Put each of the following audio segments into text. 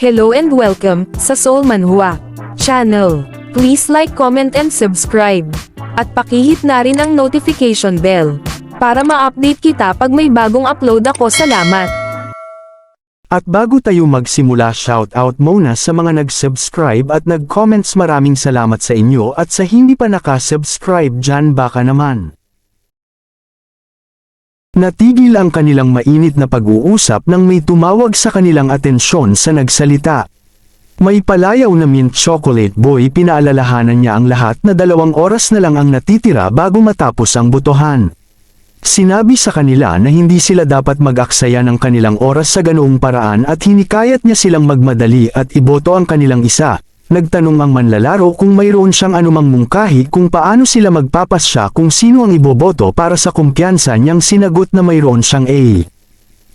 Hello and welcome sa Soul Manhua channel. Please like, comment and subscribe. At pakihit na rin ang notification bell para ma-update kita pag may bagong upload ako. Salamat! At bago tayo magsimula, shoutout muna sa mga nag-subscribe at nag-comments. Maraming salamat sa inyo, at sa hindi pa naka-subscribe dyan baka naman natigil ang kanilang mainit na pag-uusap nang may tumawag sa kanilang atensyon sa nagsalita. May palayaw na mint chocolate boy. Pinaalalahanan niya ang lahat na 2 oras na lang ang natitira bago matapos ang botohan. Sinabi sa kanila na hindi sila dapat mag-aksaya ng kanilang oras sa ganoong paraan at hinikayat niya silang magmadali at iboto ang kanilang isa. Nagtanong ang manlalaro kung mayroon siyang anumang mungkahi kung paano sila magpapasya kung sino ang iboboto. Para sa kumpiyansa niyang sinagot na mayroon siyang A.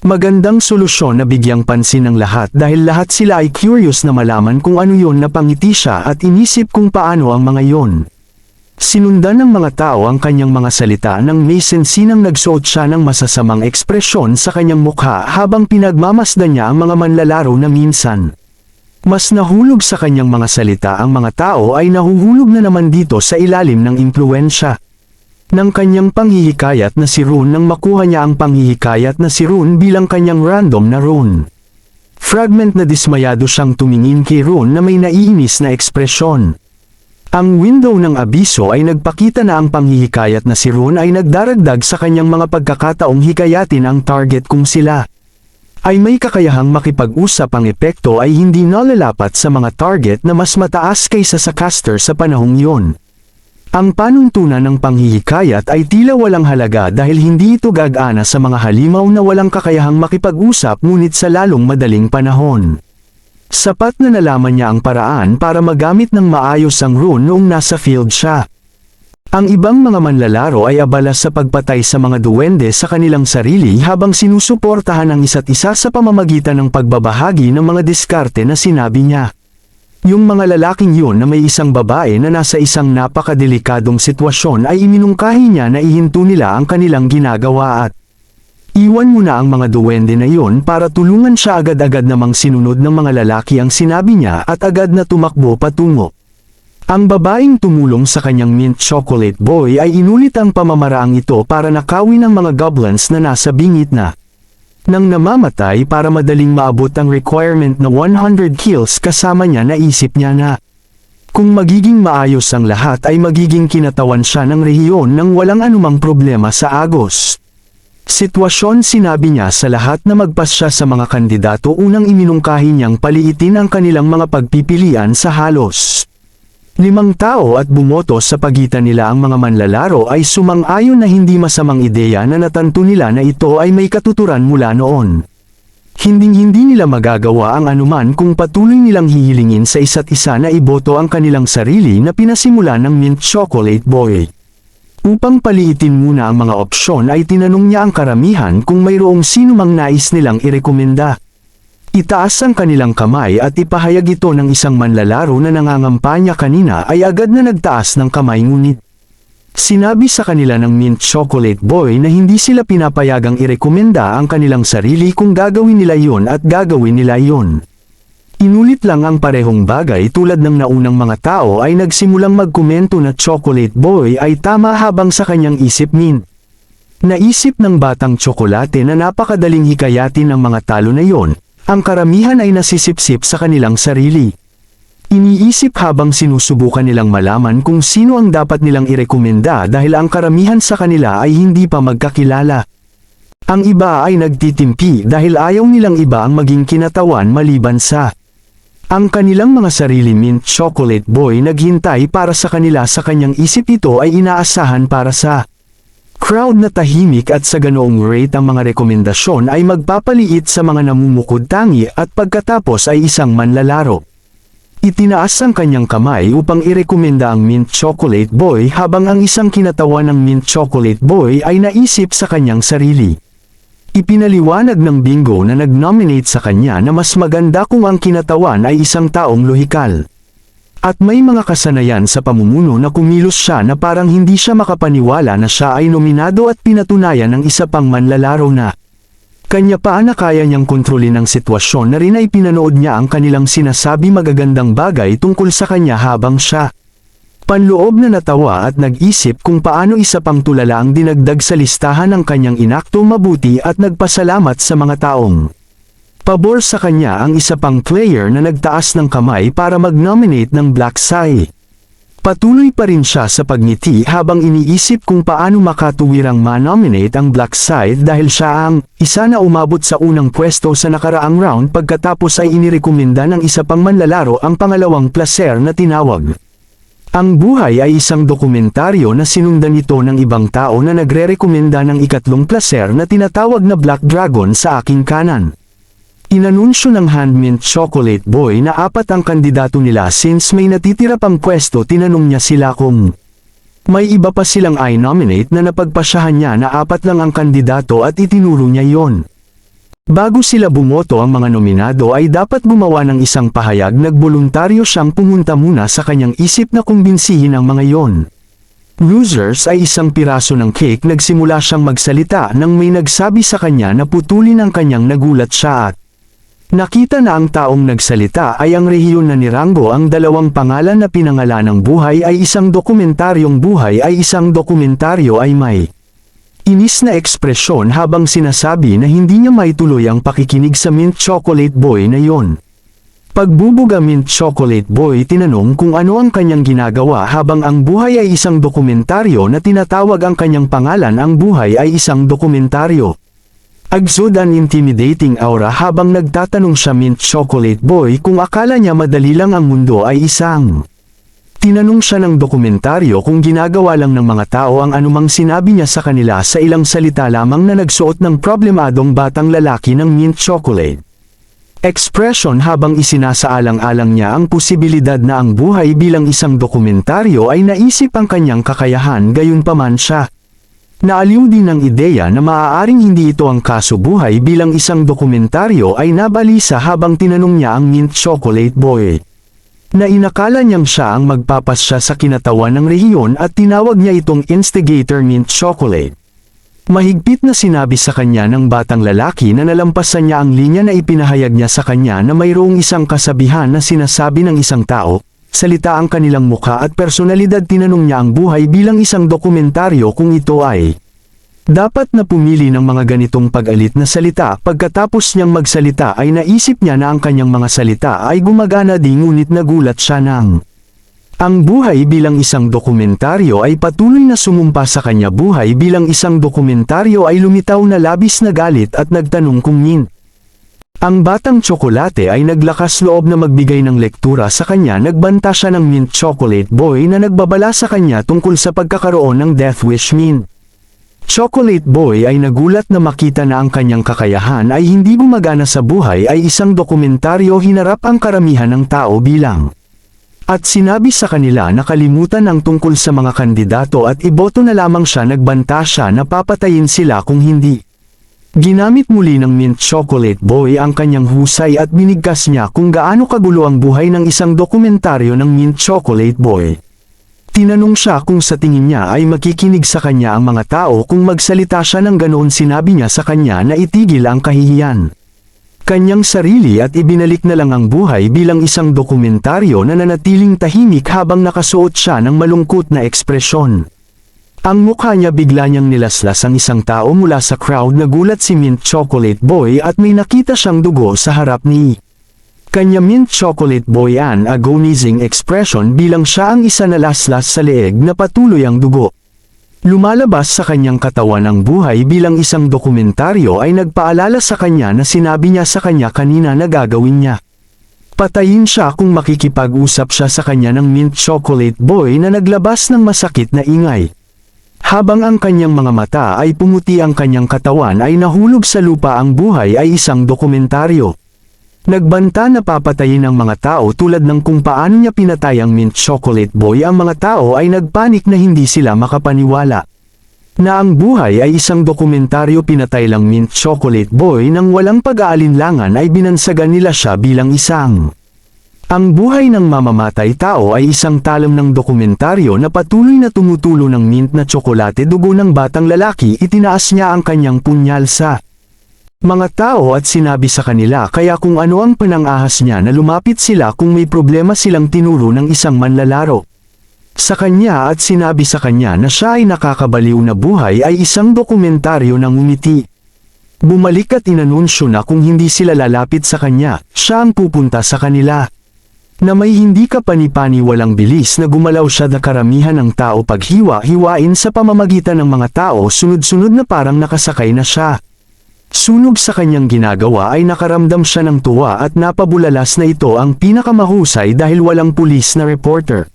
Magandang solusyon na bigyang pansin ng lahat dahil lahat sila ay curious na malaman kung ano yon. Napangiti siya at inisip kung paano ang mga yon. Sinundan ng mga tao ang kanyang mga salita nang may sensinang nagsuot siya ng masasamang ekspresyon sa kanyang mukha habang pinagmamasdan niya ang mga manlalaro na minsan mas nahulog sa kanyang mga salita. Ang mga tao ay nahuhulog na naman dito sa ilalim ng impluwensya ng kanyang panghihikayat na si Ron nang makuha niya ang panghihikayat na si Ron bilang kanyang random na Ron. Fragment na dismayado siyang tumingin kay Ron na may naiinis na ekspresyon. Ang window ng abiso ay nagpakita na ang panghihikayat na si Ron ay nagdaragdag sa kanyang mga pagkakataong hikayatin ang target kung sila ay may kakayahang makipag-usap. Ang epekto ay hindi nalalapat sa mga target na mas mataas kaysa sa caster sa panahong iyon. Ang panuntunan ng panghihikayat ay tila walang halaga dahil hindi ito gagana sa mga halimaw na walang kakayahang makipag-usap, ngunit sa lalong madaling panahon. Sapat na nalaman niya ang paraan para magamit ng maayos ang rune noong nasa field siya. Ang ibang mga manlalaro ay abala sa pagpatay sa mga duwende sa kanilang sarili habang sinusuportahan ang isa't isa sa pamamagitan ng pagbabahagi ng mga diskarte na sinabi niya. Yung mga lalaking yun na may isang babae na nasa isang napakadelikadong sitwasyon ay iminungkahi niya na ihinto nila ang kanilang ginagawa at iwan mo na ang mga duwende na yun para tulungan siya. Agad-agad namang sinunod ng mga lalaki ang sinabi niya at agad na tumakbo patungo. Ang babaeng tumulong sa kanyang mint chocolate boy ay inulit ang pamamaraang ito para nakawin ang mga goblins na nasa bingit na nang namamatay para madaling maabot ang requirement na 100 kills. Kasama niya, naisip niya na kung magiging maayos ang lahat ay magiging kinatawan siya ng rehiyon nang walang anumang problema sa agos sitwasyon. Sinabi niya sa lahat na magpas siya sa mga kandidato. Unang iminungkahi niyang paliitin ang kanilang mga pagpipilian sa halos 5 tao at bumoto sa pagitan nila. Ang mga manlalaro ay sumang-ayon na hindi masamang ideya na natanto nila na ito ay may katuturan mula noon. Hinding-hindi nila magagawa ang anuman kung patuloy nilang hihilingin sa isa't isa na iboto ang kanilang sarili na pinasimulan ng mint chocolate boy. Upang paliitin muna ang mga opsyon ay tinanong niya ang karamihan kung mayroong sino mang nais nilang irekomenda. Itaas ang kanilang kamay at ipahayag ito ng isang manlalaro na nangangampanya kanina ay agad na nagtaas ng kamay, ngunit sinabi sa kanila ng mint chocolate boy na hindi sila pinapayagang irekomenda ang kanilang sarili kung gagawin nila yon at gagawin nila yon. Inulit lang ang parehong bagay tulad ng naunang mga tao ay nagsimulang magkomento na chocolate boy ay tama habang sa kanyang isip naisip ng batang tsokolate na napakadaling hikayatin ang mga talo na yon. Ang karamihan ay nasisipsip sa kanilang sarili. Iniisip habang sinusubukan nilang malaman kung sino ang dapat nilang irekomenda dahil ang karamihan sa kanila ay hindi pa magkakilala. Ang iba ay nagtitimpi dahil ayaw nilang iba ang maging kinatawan maliban sa ang kanilang mga sarili. Mint chocolate boy naghintay para sa kanila. Sa kanyang isip ito ay inaasahan para sa crowd na tahimik at sa ganoong rate ang mga rekomendasyon ay magpapaliit sa mga namumukod tangi at pagkatapos ay isang manlalaro itinaas ang kanyang kamay upang irekomenda ang mint chocolate boy habang ang isang kinatawan ng mint chocolate boy ay naisip sa kanyang sarili. Ipinaliwanag ng bingo na nag-nominate sa kanya na mas maganda kung ang kinatawan ay isang taong lohikal. At may mga kasanayan sa pamumuno na kumilos siya na parang hindi siya makapaniwala na siya ay nominado at pinatunayan ng isa pang manlalaro na Kanya pa na kaya niyang kontrolin ang sitwasyon na rin ay pinanood niya ang kanilang sinasabi magagandang bagay tungkol sa kanya habang siya panloob na natawa at nag-isip kung paano isa pang tulala ang dinagdag sa listahan ng kanyang inakto mabuti at nagpasalamat sa mga taong pabor sa kanya ang isa pang player na nagtaas ng kamay para mag-nominate ng Black Sai. Patuloy pa rin siya sa pagngiti habang iniisip kung paano makatuwirang ma-nominate ang Black Side dahil siya ang isa na umabot sa unang pwesto sa nakaraang round pagkatapos ay inirekomenda ng isa pang manlalaro ang pangalawang placer na tinawag. Ang buhay ay isang dokumentaryo na sinundan ito ng ibang tao na nagre-rekomenda ng ikatlong placer na tinatawag na Black Dragon sa aking kanan. Inanunsyo ng Handmint Chocolate Boy na 4 ang kandidato nila since may natitira pang pwesto. Tinanong niya sila kung may iba pa silang i-nominate na napagpasyahan niya na 4 lang ang kandidato at itinuro niya yon. Bago sila bumoto ang mga nominado ay dapat gumawa ng isang pahayag. Nagboluntaryo siyang pumunta muna sa kanyang isip na kumbinsihin ang mga yon. Losers ay isang piraso ng cake. Nagsimula siyang magsalita nang may nagsabi sa kanya na putulin ang kanyang. Nagulat siya at nakita na ang taong nagsalita ay ang rehiyon na ni Rango. Ang dalawang pangalan na pinangalan ng buhay ay isang dokumentaryong buhay ay isang dokumentaryo ay may inis na ekspresyon habang sinasabi na hindi niya maituloy ang pakikinig sa Mint Chocolate Boy na yon. Pagbubuga Mint Chocolate Boy tinanong kung ano ang kanyang ginagawa habang ang buhay ay isang dokumentaryo na tinatawag ang kanyang pangalan. Ang buhay ay isang dokumentaryo. Agsod ang intimidating aura habang nagtatanong siya Mint Chocolate Boy kung akala niya madali lang ang mundo ay isang. Tinanong siya ng dokumentaryo kung ginagawa lang ng mga tao ang anumang sinabi niya sa kanila sa ilang salita lamang na nagsuot ng problemadong batang lalaki ng mint chocolate expression habang isinasaalang-alang niya ang posibilidad na ang buhay bilang isang dokumentaryo ay naisip ang kanyang kakayahan. Gayunpaman siya naaliw din ng ideya na maaaring hindi ito ang kaso. Buhay bilang isang dokumentaryo ay nabalisa habang tinanong niya ang Mint Chocolate Boy na inakala niyang siya ang magpapasya sa kinatawan ng rehiyon at tinawag niya itong instigator Mint Chocolate. Mahigpit na sinabi sa kanya ng batang lalaki na nalampasan niya ang linya na ipinahayag niya sa kanya na mayroong isang kasabihan na sinasabi ng isang tao, salita ang kanilang muka at personalidad. Tinanong niya ang buhay bilang isang dokumentaryo kung ito ay dapat na pumili ng mga ganitong pag-alit na salita. Pagkatapos niyang magsalita ay naisip niya na ang kanyang mga salita ay gumagana din, ngunit nagulat siya nang ang buhay bilang isang dokumentaryo ay patuloy na sumumpa sa kanya. Buhay bilang isang dokumentaryo ay lumitaw na labis na galit at nagtanong kung Mint. Ang batang tsokolate ay naglakas loob na magbigay ng lektura sa kanya. Nagbanta siya ng Mint Chocolate Boy na nagbabala sa kanya tungkol sa pagkakaroon ng Death Wish. Mint Chocolate Boy ay nagulat na makita na ang kanyang kakayahan ay hindi gumagana sa buhay ay isang dokumentaryo. Hinarap ang karamihan ng tao bilang at sinabi sa kanila na kalimutan ang tungkol sa mga kandidato at iboto na lamang siya. Nagbanta siya na papatayin sila kung hindi. Ginamit muli ng Mint Chocolate Boy ang kanyang husay at binigkas niya kung gaano kagulo ang buhay ng isang dokumentaryo ng Mint Chocolate Boy. Tinanong siya kung sa tingin niya ay makikinig sa kanya ang mga tao kung magsalita siya ng ganoon. Sinabi niya sa kanya na itigil ang kahihiyan kanyang sarili at ibinalik na lang ang buhay bilang isang dokumentaryo na nanatiling tahimik habang nakasuot siya ng malungkot na ekspresyon. Ang mukha niya bigla niyang nilaslas ang isang tao mula sa crowd. Nagulat si Mint Chocolate Boy at may nakita siyang dugo sa harap ni kanya Mint Chocolate Boy. An agonizing expression bilang siya ang isa na laslas sa leeg na patuloy ang dugo lumalabas sa kanyang katawan. Ang buhay bilang isang dokumentaryo ay nagpaalala sa kanya na sinabi niya sa kanya kanina na gagawin niya. Patayin siya kung makikipag-usap siya sa kanya ng Mint Chocolate Boy na naglabas ng masakit na ingay. Habang ang kanyang mga mata ay pumuti ang kanyang katawan ay nahulog sa lupa. Ang buhay ay isang dokumentaryo. Nagbanta na papatayin ang mga tao tulad ng kung paano niya pinatay ang Mint Chocolate Boy. Ang mga tao ay nagpanik na hindi sila makapaniwala na ang buhay ay isang dokumentaryo. Pinatay lang Mint Chocolate Boy nang walang pag-aalinlangan ay binansagan nila siya bilang isang. Ang buhay ng mamamatay tao ay isang talam ng dokumentaryo na patuloy na tumutulo ng mint na tsokolate. Dugo ng batang lalaki. Itinaas niya ang kanyang punyal sa mga tao at sinabi sa kanila kaya kung ano ang panangahas niya na lumapit sila kung may problema silang tinuro ng isang manlalaro. Sa kanya at sinabi sa kanya na siya ay nakakabaliw na buhay ay isang dokumentaryo ng ngumiti. Bumalik at inanunsyo na kung hindi sila lalapit sa kanya, siya ang pupunta sa kanila. Na may hindi kapani-pani walang bilis na gumalaw siya na karamihan ng tao paghiwa-hiwain sa pamamagitan ng mga tao sunod-sunod na parang nakasakay na siya. Sunog sa kanyang ginagawa ay nakaramdam siya ng tuwa at napabulalas na ito ang pinakamahusay dahil walang pulis na reporter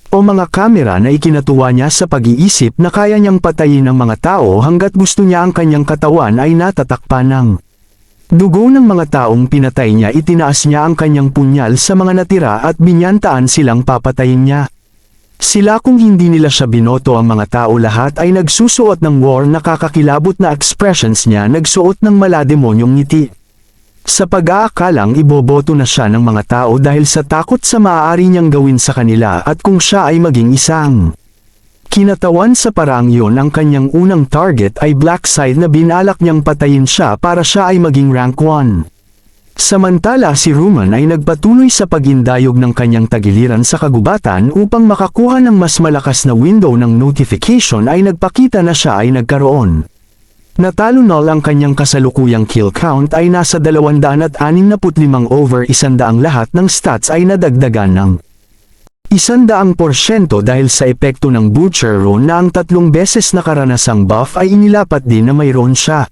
o mga kamera na ikinatuwa niya sa pag-iisip na kaya niyang patayin ng mga tao hanggat gusto niya ang kanyang katawan ay natatakpan ng dugo ng mga taong pinatay niya. Itinaas niya ang kanyang punyal sa mga natira at binyantaan silang papatayin niya. Sila kung hindi nila siya binoto ang mga tao lahat ay nagsusuot ng war nakakakilabot na expressions niya nagsuot ng malademonyong ngiti. Sa pag-aakalang iboboto na siya ng mga tao dahil sa takot sa maaari niyang gawin sa kanila at kung siya ay maging isang kinatawan sa paraang yun ang kanyang unang target ay Blackside na binalak niyang patayin siya para siya ay maging rank 1. Samantala si Roman ay nagpatuloy sa pagindayog ng kanyang tagiliran sa kagubatan upang makakuha ng mas malakas na window ng notification ay nagpakita na siya ay nagkaroon. Natalo ang kanyang kasalukuyang kill count ay nasa 265 over 100 lahat ng stats ay nadagdagan ng 100% dahil sa epekto ng Butcher Rune na ang 3 beses na karanasang buff ay inilapat din na mayroon siya.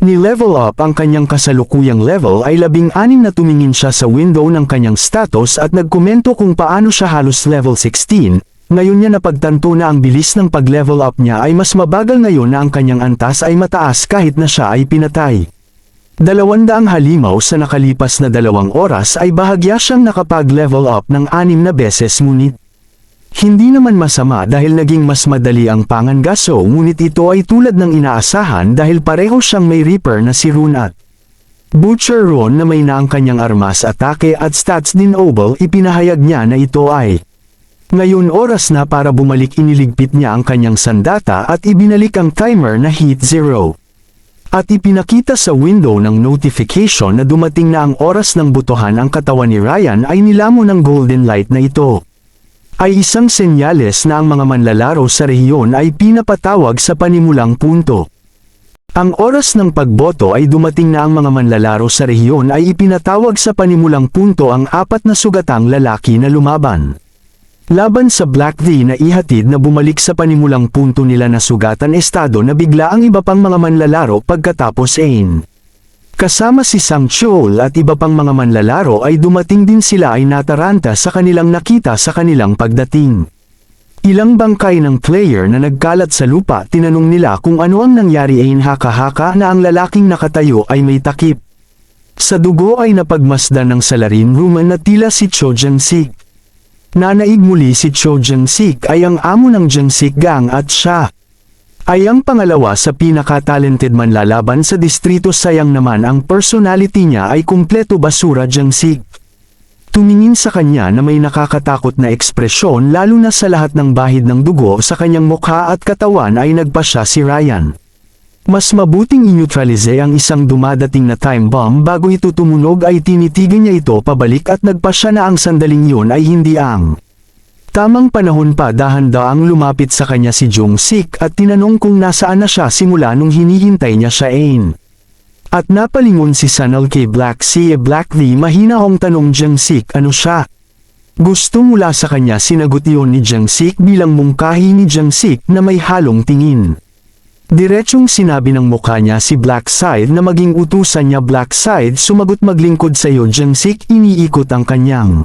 Ni-level up ang kanyang kasalukuyang level ay 16 na tumingin siya sa window ng kanyang status at nagkomento kung paano siya halos level 16. Ngayon niya napagtanto na ang bilis ng pag-level up niya ay mas mabagal ngayon na ang kanyang antas ay mataas kahit na siya ay pinatay. 200 halimaw sa nakalipas na 2 oras ay bahagya siyang nakapag-level up ng 6 na beses ngunit hindi naman masama dahil naging mas madali ang pangangaso ngunit ito ay tulad ng inaasahan dahil pareho siyang may Reaper na si Rune at Butcher Rune na may na ang kanyang armas atake at stats din Obel ipinahayag niya na ito ay ngayon oras na para bumalik. Iniligpit niya ang kanyang sandata at ibinalik ang timer na hit 0. At ipinakita sa window ng notification na dumating na ang oras ng butuhan ang katawan ni Ryan ay nilamon ng golden light na ito. Ay isang senyales na ang mga manlalaro sa rehiyon ay pinapatawag sa panimulang punto. Ang oras ng pagboto ay dumating na ang mga manlalaro sa rehiyon ay ipinatawag sa panimulang punto ang 4 na sugatang lalaki na lumaban laban sa Black V na ihatid na bumalik sa panimulang punto nila na sugatan estado na bigla ang iba pang mga manlalaro pagkatapos Ain. Kasama si Sang Chol at iba pang mga manlalaro ay dumating din sila ay nataranta sa kanilang nakita sa kanilang pagdating. Ilang bangkay ng player na nagkalat sa lupa tinanong nila kung ano ang nangyari. Ain haka-haka na ang lalaking nakatayo ay may takip sa dugo ay napagmasdan ng salarin Roman na tila si Cho Jang-sik. Nanaig muli si Cho Jang-sik ay ang amo ng Jang-sik Gang at siya ay ang pangalawa sa pinaka-talented manlalaban sa distrito. Sayang naman ang personality niya ay kumpleto basura. Jang-sik tumingin sa kanya na may nakakatakot na ekspresyon lalo na sa lahat ng bahid ng dugo sa kanyang mukha at katawan ay nagpasya si Ryan. Mas mabuting inutralize ang isang dumadating na time bomb bago ito tumunog ay tinitigan niya ito pabalik at nagpasya na ang sandaling yun ay hindi ang tamang panahon pa. Dahan-daang lumapit sa kanya si Jong-sik at tinanong kung nasaan na siya simula nung hinihintay niya siya Ain. At napalingon si Sanal kay Black C. Black V mahina hong tanong Jang-sik ano siya. Gusto mula sa kanya sinagot iyon ni Jang-sik bilang mungkahi ni Jang-sik na may halong tingin. Diretsong sinabi ng mukha niya si Blackside na maging utusan niya. Blackside sumagot maglingkod sa iyo. Jang-sik iniikot ang kanyang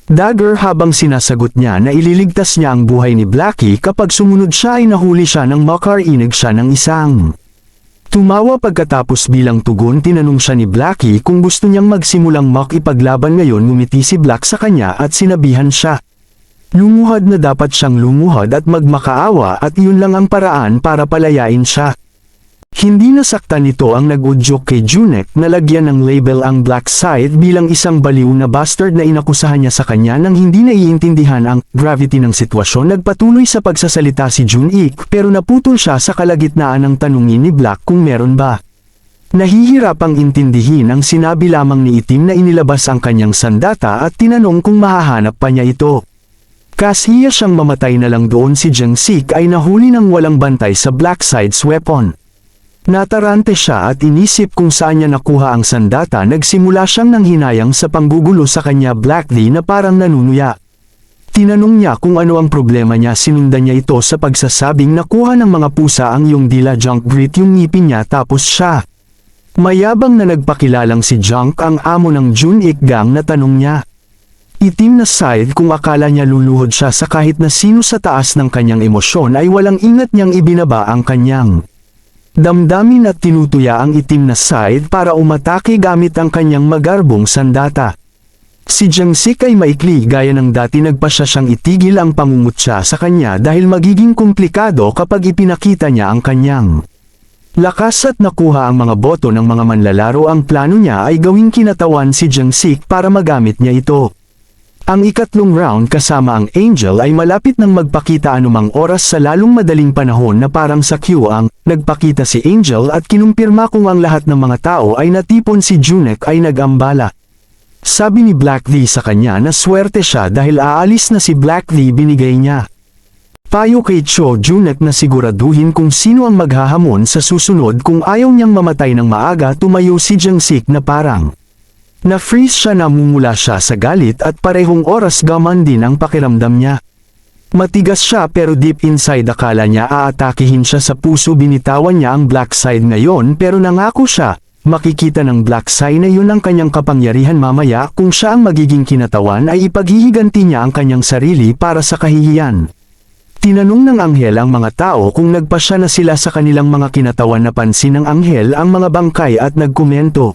dagger habang sinasagot niya na ililigtas niya ang buhay ni Blackie kapag sumunod siya ay nahuli siya ng makarinig siya ng isang tumawa. Pagkatapos bilang tugon tinanong siya ni Blackie kung gusto niyang magsimulang makipaglaban. Ngayon ngumiti si Black sa kanya at sinabihan siya lumuhad na dapat siyang lumuhad at magmakaawa at iyon lang ang paraan para palayain siya. Hindi nasaktan nito ang nag-udyok kay Junek na lagyan ng label ang Blackside bilang isang baliw na bastard na inakusahan niya sa kanya nang hindi naiintindihan ang gravity ng sitwasyon. Nagpatuloy sa pagsasalita si Junik pero naputol siya sa kalagitnaan ng tanungin ni Black kung meron ba Nahihirapang intindihin ang sinabi lamang ni Itim na inilabas ang kanyang sandata at tinanong kung mahahanap pa niya ito. Kasiya siyang mamatay na lang doon si Jiang Sik ay nahuli ng walang bantay sa Blackside's weapon. Natarante siya at inisip kung saan niya nakuha ang sandata. Nagsimula siyang nanghinayang sa panggugulo sa kanya Black Lee na parang nanunuya. Tinanong niya kung ano ang problema niya. Sinundan niya ito sa pagsasabing nakuha ng mga pusa ang iyong dila Junk Grit yung ngipin niya tapos siya. Mayabang na nagpakilalang si Junk ang amo ng Jun'ik Gang na tanong niya. Itim na side kung akala niya luluhod siya sa kahit na sino sa taas ng kanyang emosyon ay walang ingat niyang ibinaba ang kanyang damdamin at tinutuya ang itim na side para umatake gamit ang kanyang magarbong sandata. Si Jiang Sik ay maikli gaya ng dati nagpasya siyang itigil ang pangungutya sa kanya dahil magiging komplikado kapag ipinakita niya ang kanyang lakas at nakuha ang mga boto ng mga manlalaro. Ang plano niya ay gawing kinatawan si Jiang Sik para magamit niya ito. Ang ikatlong round kasama ang Angel ay malapit nang magpakita anumang oras sa lalong madaling panahon na parang sa queue ang nagpakita si Angel at kinumpirma kung ang lahat ng mga tao ay natipon si Junek ay nag-ambala. Sabi ni Black Lee sa kanya na swerte siya dahil aalis na si Black Lee. Binigay niya payo kay Cho Junek na siguraduhin kung sino ang maghahamon sa susunod. Kung ayaw niyang mamatay ng maaga, tumayo si Jiang Sik na parang na-freeze siya. Namumula siya sa galit at parehong oras gaman din ang pakiramdam niya. Matigas siya pero deep inside akala niya aatakihin siya sa puso. Binitawan niya ang Black Side ngayon pero nangako siya. Makikita ng Black Side na yun ang kanyang kapangyarihan mamaya. Kung siya ang magiging kinatawan ay ipaghihiganti niya ang kanyang sarili para sa kahihiyan. Tinanong ng anghel ang mga tao kung nagpasya na sila sa kanilang mga kinatawan. Napansin ng anghel ang mga bangkay at nagkomento.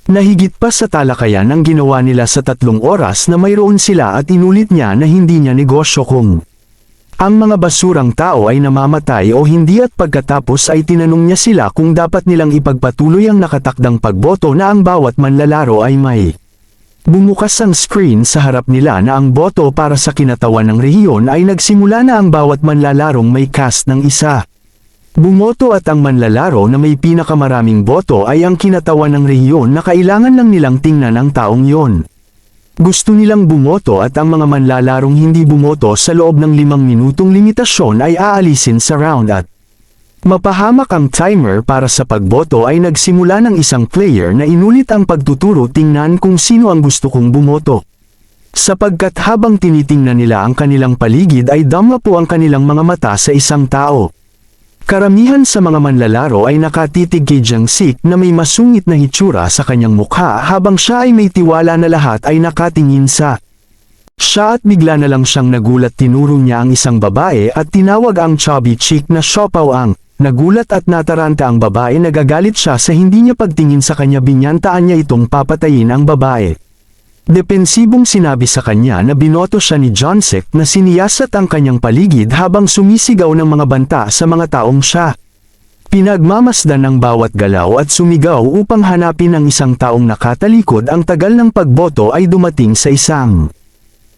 Nahigit pa sa talakayan ang ginawa nila sa 3 oras na mayroon sila at inulit niya na hindi niya negosyo kung ang mga basurang tao ay namamatay o hindi at pagkatapos ay tinanong niya sila kung dapat nilang ipagpatuloy ang nakatakdang pagboto na ang bawat manlalaro ay may. Bumukas ang screen sa harap nila na ang boto para sa kinatawan ng rehiyon ay nagsimula na. Ang bawat manlalarong may cast ng isa. Bumoto at ang manlalaro na may pinakamaraming boto ay ang kinatawan ng rehiyon na kailangan lang nilang tingnan ang taong yon. Gusto nilang bumoto at ang mga manlalarong hindi bumoto sa loob ng 5 minutong limitasyon ay aalisin sa round at mapahamak ang timer para sa pagboto ay nagsimula ng isang player na inulit ang pagtuturo. Tingnan kung sino ang gusto kong bumoto. Sapagkat habang tinitingnan nila ang kanilang paligid ay damla po ang kanilang mga mata sa isang tao. Karamihan sa mga manlalaro ay nakatitig kay Jiang Sik na may masungit na hitsura sa kanyang mukha habang siya ay may tiwala na lahat ay nakatingin sa siya at bigla na lang siyang nagulat. Tinuro niya ang isang babae at tinawag ang chubby chick na Siopaw ang nagulat at nataranta ang babae. Nagagalit siya sa hindi niya pagtingin sa kanya. Binyantaan niya itong papatayin ang babae. Depensibong sinabi sa kanya na binoto siya ni John Sik na siniyasat ang kanyang paligid habang sumisigaw ng mga banta sa mga taong siya. Pinagmamasdan ng bawat galaw at sumigaw upang hanapin ang isang taong nakatalikod. Ang tagal ng pagboto ay dumating sa isang.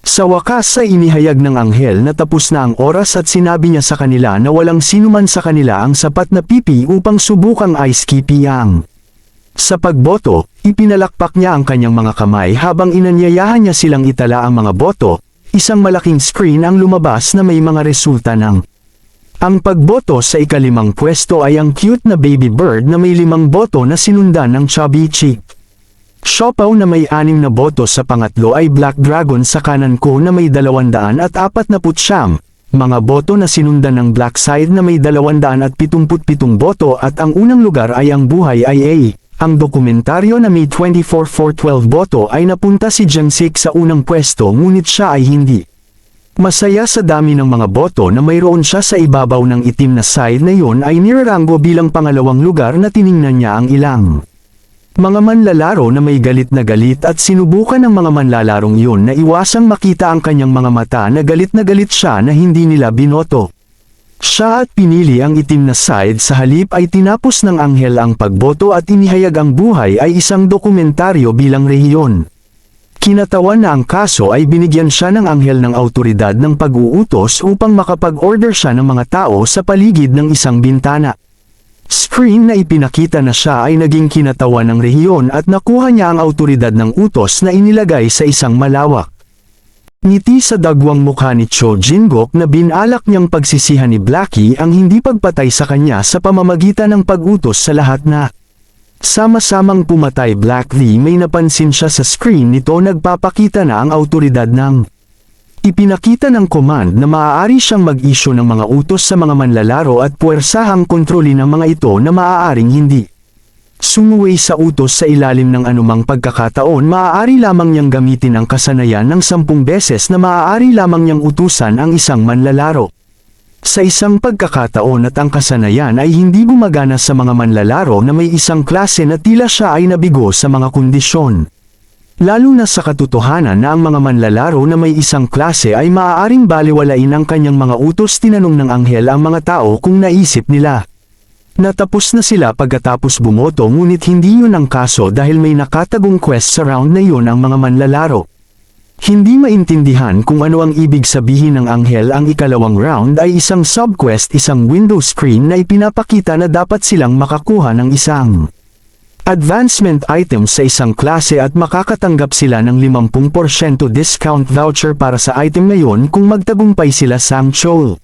Sa wakas ay inihayag ng anghel na tapos na ang oras at sinabi niya sa kanila na walang sinuman sa kanila ang sapat na pipi upang subukang ice skipping ang. Sa pagboto, ipinalakpak niya ang kanyang mga kamay habang inanyayahan niya silang itala ang mga boto. Isang malaking screen ang lumabas na may mga resulta ng. Ang pagboto sa ika-5 pwesto ay ang cute na baby bird na may 5 boto na sinundan ng chubby chick. Siopaw na may 6 na boto. Sa pangatlo ay Black Dragon sa kanan ko na may 249 mga boto na sinundan ng Black Side na may 277 boto at ang unang lugar ay ang buhay ay A. Ang dokumentaryo na may 24,412 boto ay napunta si Jiang Sik sa unang pwesto ngunit siya ay hindi masaya sa dami ng mga boto na mayroon siya sa ibabaw ng itim na side na yon ay niraranggo bilang pangalawang lugar na tiningnan niya ang ilang mga manlalaro na may galit na galit at sinubukan ng mga manlalarong yun na iwasang makita ang kanyang mga mata na galit siya na hindi nila binoto. Siya at pinili ang itim na side. Sa halip ay tinapos ng anghel ang pagboto at inihayag ang buhay ay isang dokumentaryo bilang rehiyon. Kinatawan na ang kaso ay binigyan siya ng anghel ng awtoridad ng pag-uutos upang makapag-order siya ng mga tao sa paligid ng isang bintana. screen na ipinakita na siya ay naging kinatawan ng rehiyon at nakuha niya ang awtoridad ng utos na inilagay sa isang malawak. Ngiti sa dagwang mukha ni Cho Jin-guk na binalak niyang pagsisihan ni Blackie ang hindi pagpatay sa kanya sa pamamagitan ng pag-utos sa lahat na sama-samang pumatay. Blackie, may napansin siya sa screen nito, nagpapakita na ang awtoridad ng ipinakita ng command na maaari siyang mag-issue ng mga utos sa mga manlalaro at puwersahang kontrolin ang mga ito na maaaring hindi sumuway sa utos sa ilalim ng anumang pagkakataon. Maaari lamang niyang gamitin ang kasanayan ng 10 beses na maaari lamang niyang utusan ang isang manlalaro. Sa isang pagkakataon at ang kasanayan ay hindi gumagana sa mga manlalaro na may isang klase na tila siya ay nabigo sa mga kondisyon. Lalo na sa katotohanan na ang mga manlalaro na may isang klase ay maaaring baliwalain ang kanyang mga utos. Tinanong ng anghel ang mga tao kung naisip nila natapos na sila pagkatapos bumoto, ngunit hindi yun ang kaso dahil may nakatagong quest sa round na yun ang mga manlalaro. Hindi maintindihan kung ano ang ibig sabihin ng anghel. Ang ikalawang round ay isang subquest, isang window screen na ipinapakita na dapat silang makakuha ng isang advancement item sa isang klase at makakatanggap sila ng 50% discount voucher para sa item na yon kung magtagumpay sila sa Chol.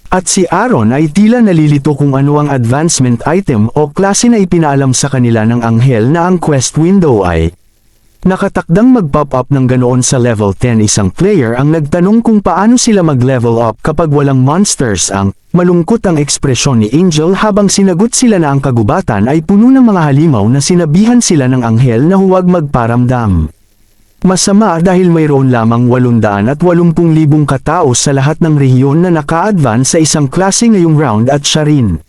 At si Aaron ay tila nalilito kung ano ang advancement item o klase na ipinaalam sa kanila ng anghel na ang quest window ay nakatakdang mag-pop up ng ganoon sa level 10. Isang player ang nagtanong kung paano sila mag-level up kapag walang monsters. Ang malungkot ang ekspresyon ni Angel habang sinagot sila na ang kagubatan ay puno ng mga halimaw na sinabihan sila ng anghel na huwag magparamdam. Masama dahil mayroon lamang 880,000 katao sa lahat ng rehiyon na naka-advance sa isang klase ngayong round at siya rin.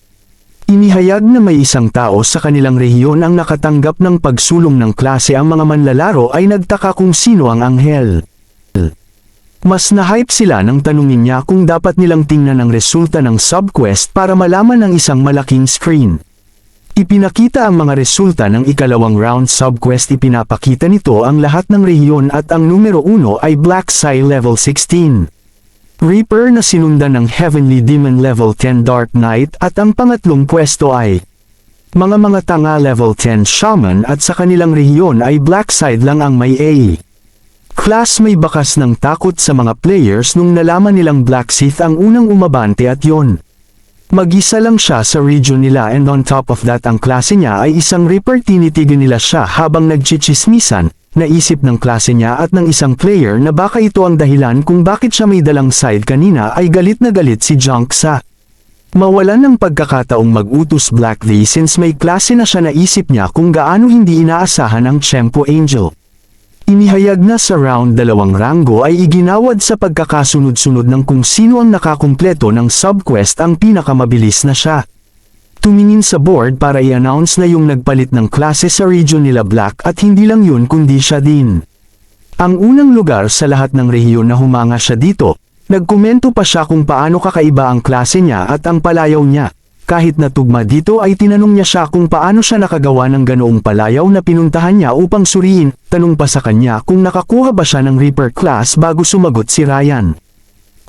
Inihayag na may isang tao sa kanilang rehiyon ang nakatanggap ng pagsulong ng klase. Ang mga manlalaro ay nagtaka kung sino ang anghel. Mas na-hype sila nang tanungin niya kung dapat nilang tingnan ang resulta ng subquest para malaman ng isang malaking screen. Ipinakita ang mga resulta ng ikalawang round subquest. Ipinapakita nito ang lahat ng rehiyon at ang numero 1 ay Black Sai level 16. Reaper na sinundan ng Heavenly Demon level 10 Dark Knight at ang pangatlong pwesto ay mga tanga level 10 Shaman at sa kanilang rehiyon ay Black Side lang ang may A. Class. May bakas ng takot sa mga players nung nalaman nilang Black Sith ang unang umabante at yon. Mag-isa lang siya sa region nila and on top of that ang klase niya ay isang Reaper. Tinitigan nila siya habang nagchichismisan. Naisip ng klase niya at ng isang player na baka ito ang dahilan kung bakit siya may dalang side kanina. Ay galit na galit si Junk sa mawalan ng pagkakataong mag-utos Blackie since may klase na siya. Naisip niya kung gaano hindi inaasahan ang Chempo Angel. Inihayag na sa round 2 rango ay iginawad sa pagkakasunod-sunod ng kung sino ang nakakumpleto ng subquest. Ang pinakamabilis na siya tumingin sa board para i-announce na yung nagpalit ng klase sa region nila Black at hindi lang yun kundi siya din ang unang lugar sa lahat ng rehiyon na humanga siya dito. Nagkomento pa siya kung paano kakaiba ang klase niya at ang palayaw niya. Kahit natugma dito ay tinanong niya siya kung paano siya nakagawa ng ganoong palayaw na pinuntahan niya upang suriin. Tanong pa sa kanya kung nakakuha ba siya ng Reaper class bago sumagot si Ryan.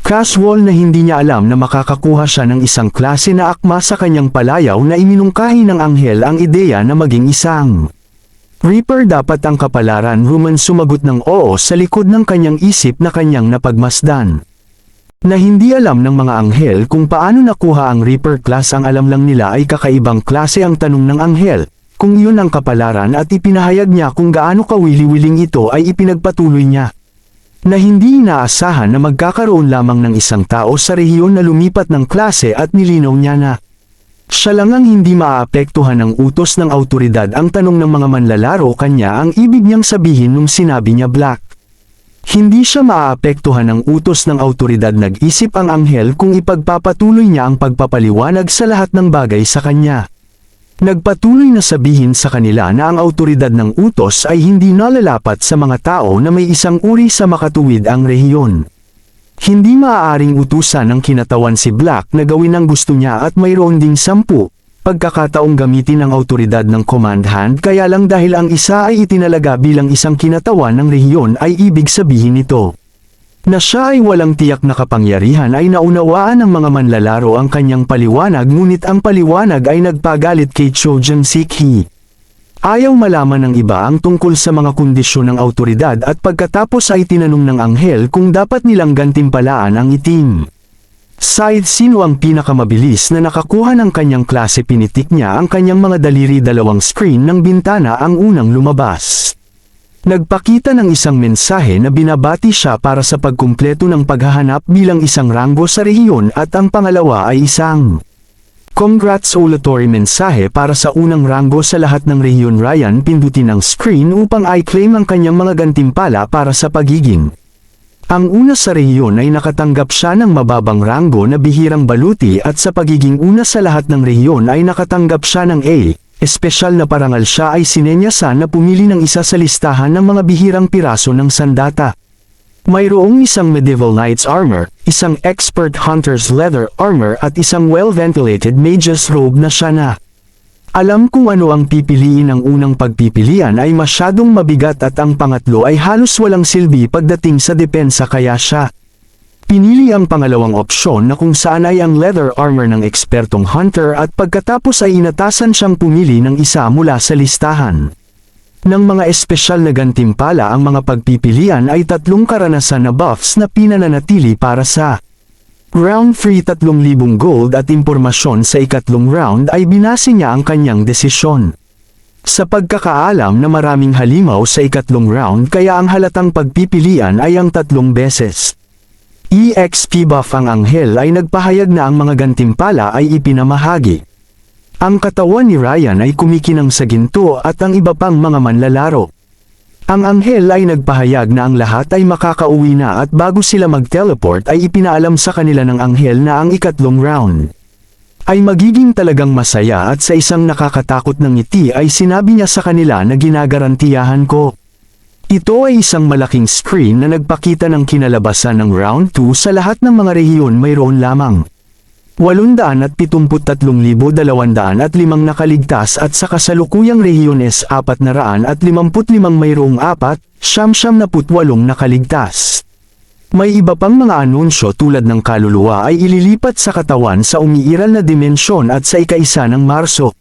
Casual na hindi niya alam na makakakuha siya ng isang klase na akma sa kanyang palayaw na iminungkahi ng anghel ang ideya na maging isang Reaper dapat ang kapalaran. Roman sumagot ng oo sa likod ng kanyang isip na kanyang napagmasdan. Na hindi alam ng mga anghel kung paano nakuha ang Reaper class. Ang alam lang nila ay kakaibang klase. Ang tanong ng anghel kung iyon ang kapalaran at ipinahayag niya kung gaano kawili-wiling ito ay ipinagpatuloy niya na hindi inaasahan na magkakaroon lamang ng isang tao sa rehiyon na lumipat ng klase at nilinaw niya na siya lang ang hindi maaapektuhan ng utos ng awtoridad. Ang tanong ng mga manlalaro kanya ang ibig niyang sabihin nung sinabi niya Black. Hindi siya maaapektuhan ng utos ng awtoridad. Nag-isip ang anghel kung ipagpapatuloy niya ang pagpapaliwanag sa lahat ng bagay sa kanya. Nagpatuloy na sabihin sa kanila na ang awtoridad ng utos ay hindi nalalapat sa mga tao na may isang uri sa makatuwid ang rehiyon. Hindi maaaring utusan ng kinatawan si Black na gawin ang gusto niya at mayroon ding 10 pagkakataong gamitin ang awtoridad ng command hand. Kaya lang dahil ang isa ay itinalaga bilang isang kinatawan ng rehiyon ay ibig sabihin nito Na siya ay walang tiyak na kapangyarihan ay naunawaan ng mga manlalaro ang kanyang paliwanag, ngunit ang paliwanag ay nagpagalit kay Chojang Sikhi. Ayaw malaman ng iba ang tungkol sa mga kondisyon ng awtoridad at pagkatapos ay tinanong ng anghel kung dapat nilang gantimpalaan ang itim. Side sino ang pinakamabilis na nakakuha ng kanyang klase, pinitik niya ang kanyang mga daliri, dalawang screen ng bintana ang unang lumabas. Nagpakita ng isang mensahe na binabati siya para sa pagkumpleto ng paghahanap bilang isang ranggo sa rehiyon at ang pangalawa ay isang congratulatory mensahe para sa unang ranggo sa lahat ng rehiyon. Ryan pindutin ang screen upang i-claim ang kanyang mga gantimpala para sa pagiging. Ang una sa rehiyon ay nakatanggap siya ng mababang ranggo na bihirang baluti at sa pagiging una sa lahat ng rehiyon ay nakatanggap siya ng A. Espesyal na parangal. Siya ay sinenyasan na pumili ng isa sa listahan ng mga bihirang piraso ng sandata. Mayroong isang medieval knight's armor, isang expert hunter's leather armor at isang well-ventilated mage's robe na siya na. Alam kung ano ang pipiliin. Ang unang pagpipilian ay masyadong mabigat at ang pangatlo ay halos walang silbi pagdating sa depensa, kaya siya pinili ang pangalawang opsyon na kung saan ay ang leather armor ng ekspertong hunter at pagkatapos ay inatasan siyang pumili ng isa mula sa listahan. Ng mga espesyal na gantimpala, ang mga pagpipilian ay 3 karanasan na buffs na pinananatili para sa round 3, 3,000 gold at impormasyon sa ikatlong round ay binase niya ang kanyang desisyon. Sa pagkakaalam na maraming halimaw sa ikatlong round, kaya ang halatang pagpipilian ay ang 3 beses. EXP buff. Ang anghel ay nagpahayag na ang mga gantimpala ay ipinamahagi. Ang katawan ni Ryan ay kumikinang sa ginto at ang iba pang mga manlalaro. Ang anghel ay nagpahayag na ang lahat ay makakauwi na at bago sila mag-teleport ay ipinaalam sa kanila ng anghel na ang ikatlong round ay magiging talagang masaya at sa isang nakakatakot na ngiti ay sinabi niya sa kanila na ginagarantiyahan ko. Ito ay isang malaking screen na nagpakita ng kinalabasan ng round 2 sa lahat ng mga rehiyon. Mayroon lamang 873,205 nakaligtas at sa kasalukuyang rehiyon is 455 mayroong 478 nakaligtas. May iba pang mga anunsyo tulad ng kaluluwa ay ililipat sa katawan sa umiiral na dimensyon at sa ika-1 ng Marso.